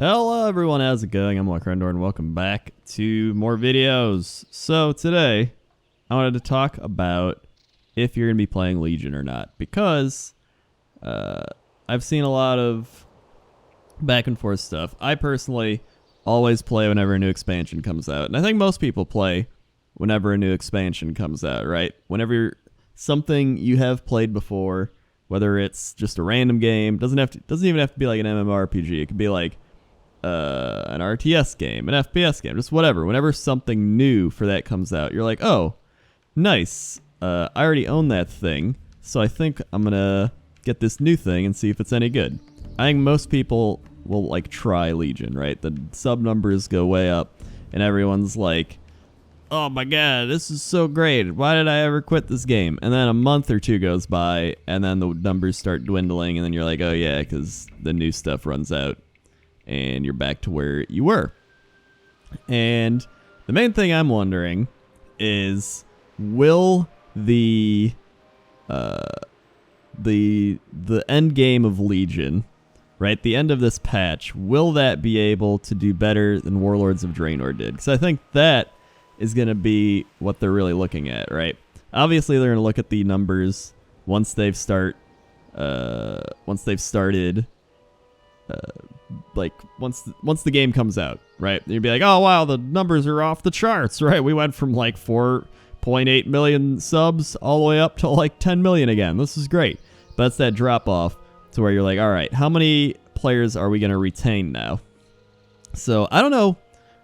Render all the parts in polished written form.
Hello everyone, how's it going? I'm WoWcrendor and welcome back to more videos. So today, I wanted to talk about if you're going to be playing Legion or not, because I've seen a lot of back and forth stuff. I personally always play whenever a new expansion comes out, and I think most people play whenever a new expansion comes out, right? Whenever something you have played before, whether it's just a random game, doesn't even have to be like an MMORPG. It could be like an RTS game, an FPS game, just whatever. Whenever something new for that comes out, you're like, oh, nice. I already own that thing, so I think I'm gonna get this new thing and see if it's any good. I think most people will like try Legion, right? The sub numbers go way up, and everyone's like, oh my god, this is so great. Why did I ever quit this game? And then a month or two goes by, and then the numbers start dwindling, and then you're like, oh yeah, because the new stuff runs out, and you're back to where you were. And the main thing I'm wondering is, will the end game of Legion, right, the end of this patch, will that be able to do better than Warlords of Draenor did? Because I think that is going to be what they're really looking at, right? Obviously, they're going to look at the numbers once they've started, once the game comes out, right? You'd be like, oh wow, the numbers are off the charts, right? We went from like 4.8 million subs all the way up to like 10 million again. This is great. But it's that drop off to where you're like, all right, how many players are we going to retain now? So I don't know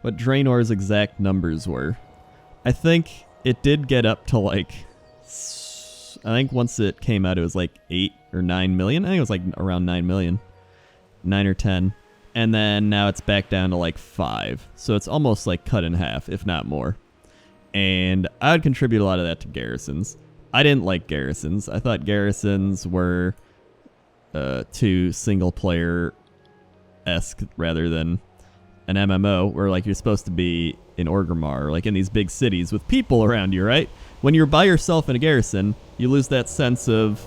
what Draenor's exact numbers were. I think it did get up to like, I think once it came out, it was like 8 or 9 million. I think it was like around 9 million. 9 or 10. And then now it's back down to like 5. So it's almost like cut in half, if not more. And I would contribute a lot of that to garrisons. I didn't like garrisons. I thought garrisons were too single player-esque rather than an MMO where like you're supposed to be in Orgrimmar, or like in these big cities with people around you, right? When you're by yourself in a garrison, you lose that sense of,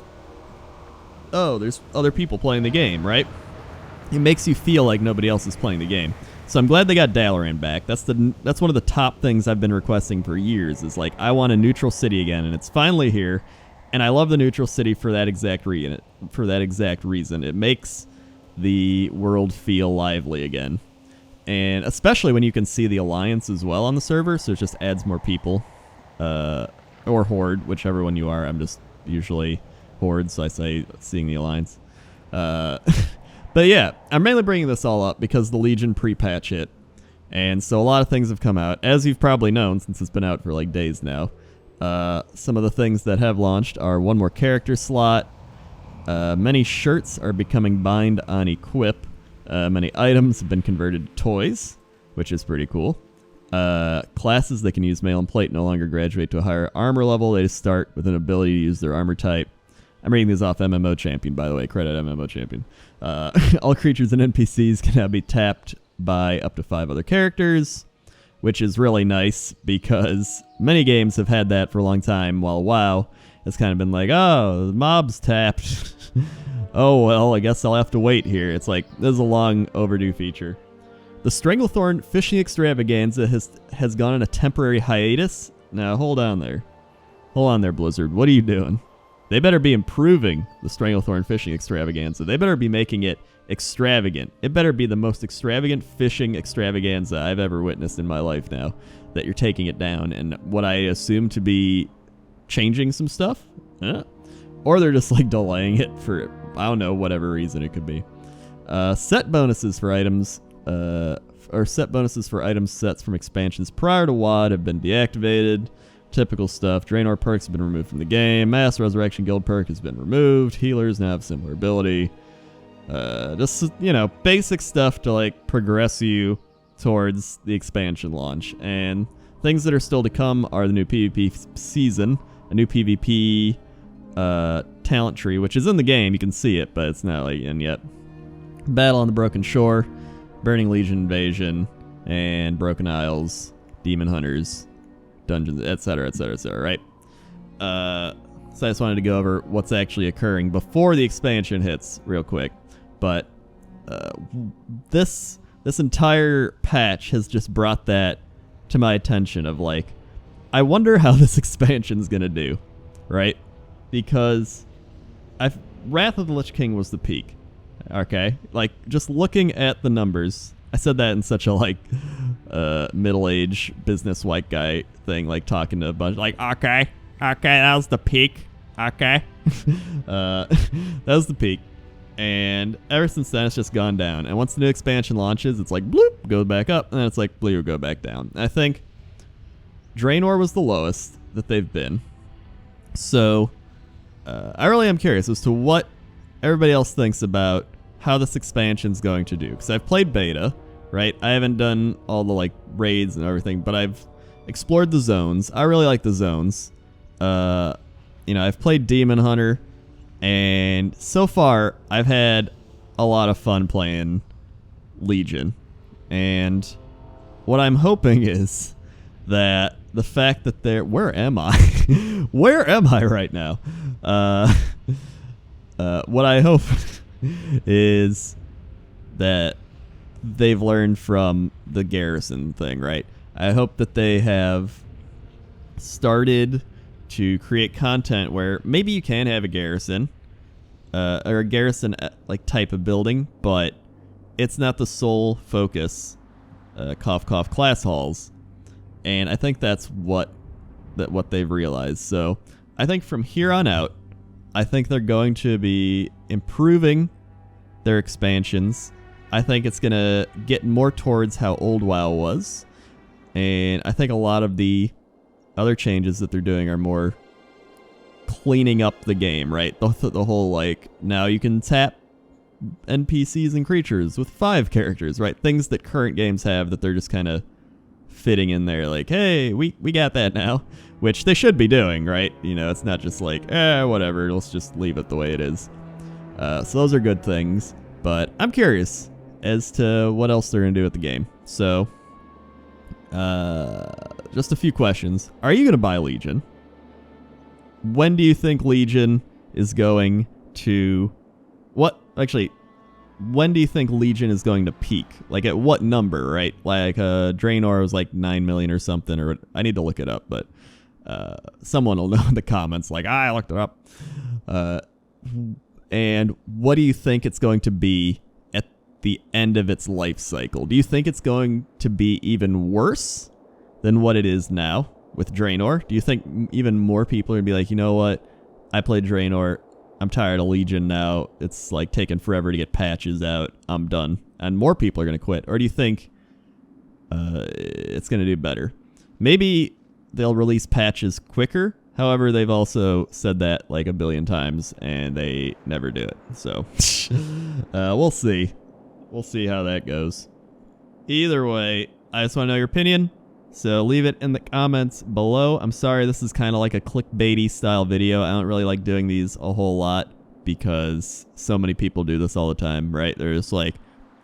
oh, there's other people playing the game, right? It makes you feel like nobody else is playing the game. So I'm glad they got Dalaran back. That's one of the top things I've been requesting for years, is like, I want a neutral city again, and it's finally here. And I love the neutral city for that exact reason. It makes the world feel lively again. And especially when you can see the Alliance as well on the server, so it just adds more people. Or Horde, whichever one you are. I'm just usually Horde, so I say seeing the Alliance. But yeah, I'm mainly bringing this all up because the Legion pre-patch hit. And so a lot of things have come out, as you've probably known since it's been out for like days now. Some of the things that have launched are one more character slot. Many shirts are becoming bind on equip. Many items have been converted to toys, which is pretty cool. Classes that can use mail and plate no longer graduate to a higher armor level. They just start with an ability to use their armor type. I'm reading these off MMO Champion, by the way. Credit MMO Champion. All creatures and NPCs can now be tapped by up to 5 other characters, which is really nice because many games have had that for a long time, while WoW has kind of been like, oh, the mob's tapped. Oh, well, I guess I'll have to wait here. It's like, this is a long overdue feature. The Stranglethorn Fishing Extravaganza has gone on a temporary hiatus. Now, hold on there. Hold on there, Blizzard. What are you doing? They better be improving the Stranglethorn Fishing Extravaganza. They better be making it extravagant. It better be the most extravagant fishing extravaganza I've ever witnessed in my life now, that you're taking it down. And what I assume to be changing some stuff? Or they're just like delaying it for, I don't know, whatever reason it could be. Set bonuses for items, or set bonuses for item sets from expansions prior to WoD have been deactivated. Typical stuff. Draenor perks have been removed from the game. Mass Resurrection Guild perk has been removed. Healers now have similar ability. Just, you know, basic stuff to, like, progress you towards the expansion launch. And things that are still to come are the new PvP season, a new PvP talent tree, which is in the game. You can see it, but it's not, like, in yet. Battle on the Broken Shore, Burning Legion Invasion, and Broken Isles, Demon Hunters, Dungeons, etc., etc., etc., right? So I just wanted to go over what's actually occurring before the expansion hits real quick. But this this entire patch has just brought that to my attention of like, I wonder how this expansion's gonna do, right? Because Wrath of the Lich King was the peak, okay? Like, just looking at the numbers, I said that in such a, like, middle-aged business white guy thing, like, talking to a bunch, like, okay, that was the peak, okay. That was the peak. And ever since then, it's just gone down. And once the new expansion launches, it's like, bloop, goes back up, and then it's like, bloop, go back down. And I think Draenor was the lowest that they've been. So, I really am curious as to what everybody else thinks about how this expansion's going to do. Because I've played beta, right? I haven't done all the, like, raids and everything, but I've explored the zones. I really like the zones. You know, I've played Demon Hunter, and so far, I've had a lot of fun playing Legion. And what I'm hoping is that the fact that they're... Where am I? Where am I right now? What I hope is that they've learned from the garrison thing, right? I hope that they have started to create content where maybe you can have a garrison, or a garrison like type of building, but it's not the sole focus. Cough cough class halls, and I think that's what they've realized. So I think from here on out, I think they're going to be improving their expansions. I think it's gonna get more towards how old WoW was, and I think a lot of the other changes that they're doing are more cleaning up the game, right? The whole, like, now you can tap NPCs and creatures with 5 characters, right? Things that current games have that they're just kind of fitting in there, like, hey, we got that now, which they should be doing, right? You know, it's not just like, whatever, let's just leave it the way it is. So those are good things, but I'm curious as to what else they're going to do with the game. So, just a few questions. Are you going to buy Legion? When do you think Legion is going to... when do you think Legion is going to peak? Like, at what number, right? Like, Draenor was like 9 million or something, or... I need to look it up, but someone will know in the comments, like, I looked it up. And what do you think it's going to be at the end of its life cycle? Do you think it's going to be even worse than what it is now with Draenor? Do you think even more people are going to be like, you know what? I played Draenor. I'm tired of Legion now. It's like taking forever to get patches out. I'm done. And more people are going to quit. Or do you think it's going to do better? Maybe they'll release patches quicker. However, they've also said that like a billion times, and they never do it. So, we'll see. We'll see how that goes. Either way, I just want to know your opinion. So leave it in the comments below. I'm sorry, this is kind of like a clickbaity style video. I don't really like doing these a whole lot because so many people do this all the time, right? They're just like,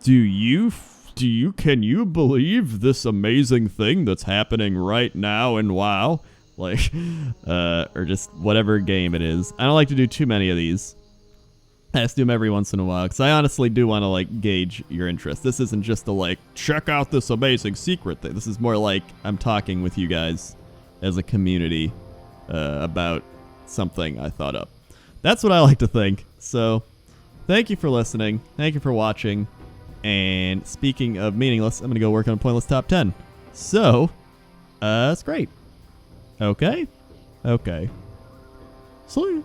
can you believe this amazing thing that's happening right now in WoW? Like, or just whatever game it is. I don't like to do too many of these. I just do them every once in a while because I honestly do want to, like, gauge your interest. This isn't just a, like, check out this amazing secret thing. This is more like I'm talking with you guys as a community about something I thought up. That's what I like to think. So, thank you for listening. Thank you for watching. And speaking of meaningless, I'm going to go work on a pointless top 10. So, that's great. Okay. See ya.